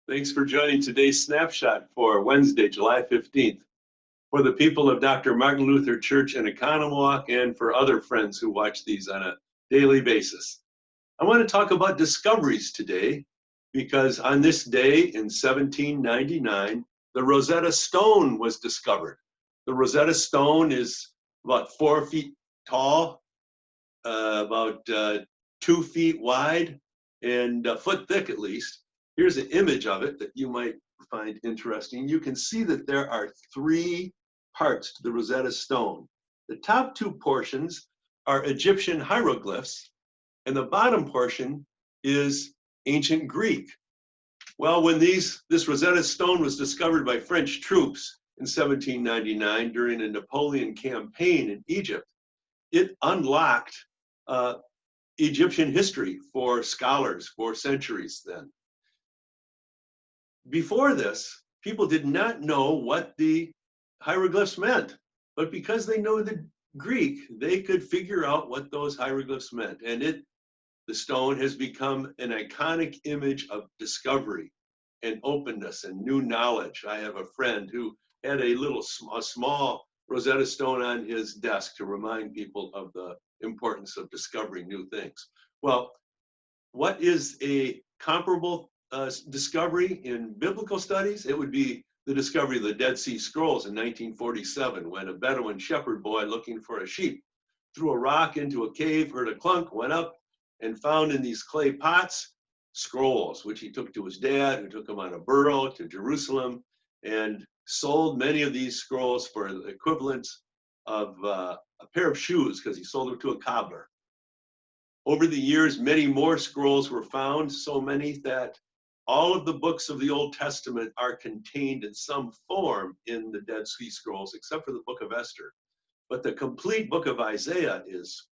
Thanks for joining today's snapshot for Wednesday, July 15th. For the people of Dr. Martin Luther Church in Oconomowoc and for other friends who watch these on a daily basis. I want to talk about discoveries today because on this day in 1799, the Rosetta Stone was discovered. The Rosetta Stone is about 4 feet tall, about 2 feet wide, and a foot thick at least. Here's an image of it that you might find interesting. You can see that there are 3 parts to the Rosetta Stone. The top 2 portions are Egyptian hieroglyphs, and the bottom portion is ancient Greek. Well, when this Rosetta Stone was discovered by French troops in 1799 during a Napoleon campaign in Egypt, it unlocked Egyptian history for scholars for centuries then. Before this, people did not know what the hieroglyphs meant, but because they know the Greek, they could figure out what those hieroglyphs meant. And the stone has become an iconic image of discovery and openness and new knowledge. I have a friend who had a small Rosetta Stone on his desk to remind people of the importance of discovering new things. Well, what is a comparable discovery in biblical studies? It would be the discovery of the Dead Sea Scrolls in 1947, when a Bedouin shepherd boy looking for a sheep threw a rock into a cave, heard a clunk, went up, and found in these clay pots scrolls, which he took to his dad, who took him on a burro to Jerusalem, and sold many of these scrolls for the equivalent of a pair of shoes, because he sold them to a cobbler. Over the years, many more scrolls were found, so many that all of the books of the Old Testament are contained in some form in the Dead Sea Scrolls, except for the book of Esther. But the complete book of Isaiah is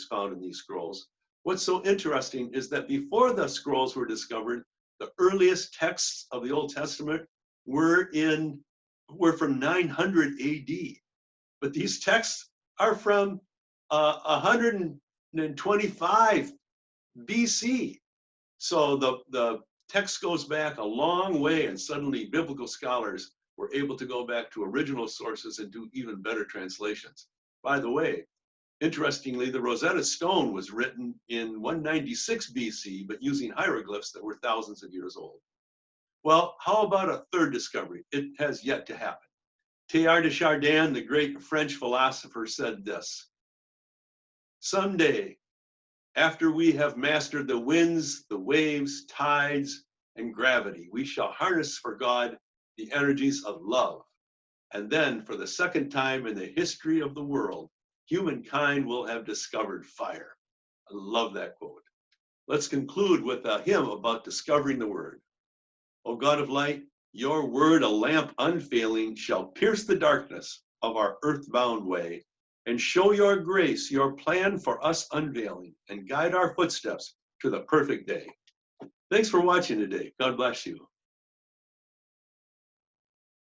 found in these scrolls. What's so interesting is that before the scrolls were discovered, the earliest texts of the Old Testament were from 900 AD. But these texts are from 125 BC. So the text goes back a long way, and suddenly biblical scholars were able to go back to original sources and do even better translations. By the way, interestingly, the Rosetta Stone was written in 196 BC, but using hieroglyphs that were thousands of years old. Well, how about a third discovery? It has yet to happen. Teilhard de Chardin, the great French philosopher, said this: "Someday, after we have mastered the winds, the waves, tides, and gravity, we shall harness for God the energies of love. And then, for the second time in the history of the world, humankind will have discovered fire." I love that quote. Let's conclude with a hymn about discovering the word. O God of light, your word, a lamp unfailing, shall pierce the darkness of our earthbound way, and show your grace, your plan for us unveiling, and guide our footsteps to the perfect day. Thanks for watching today. God bless you.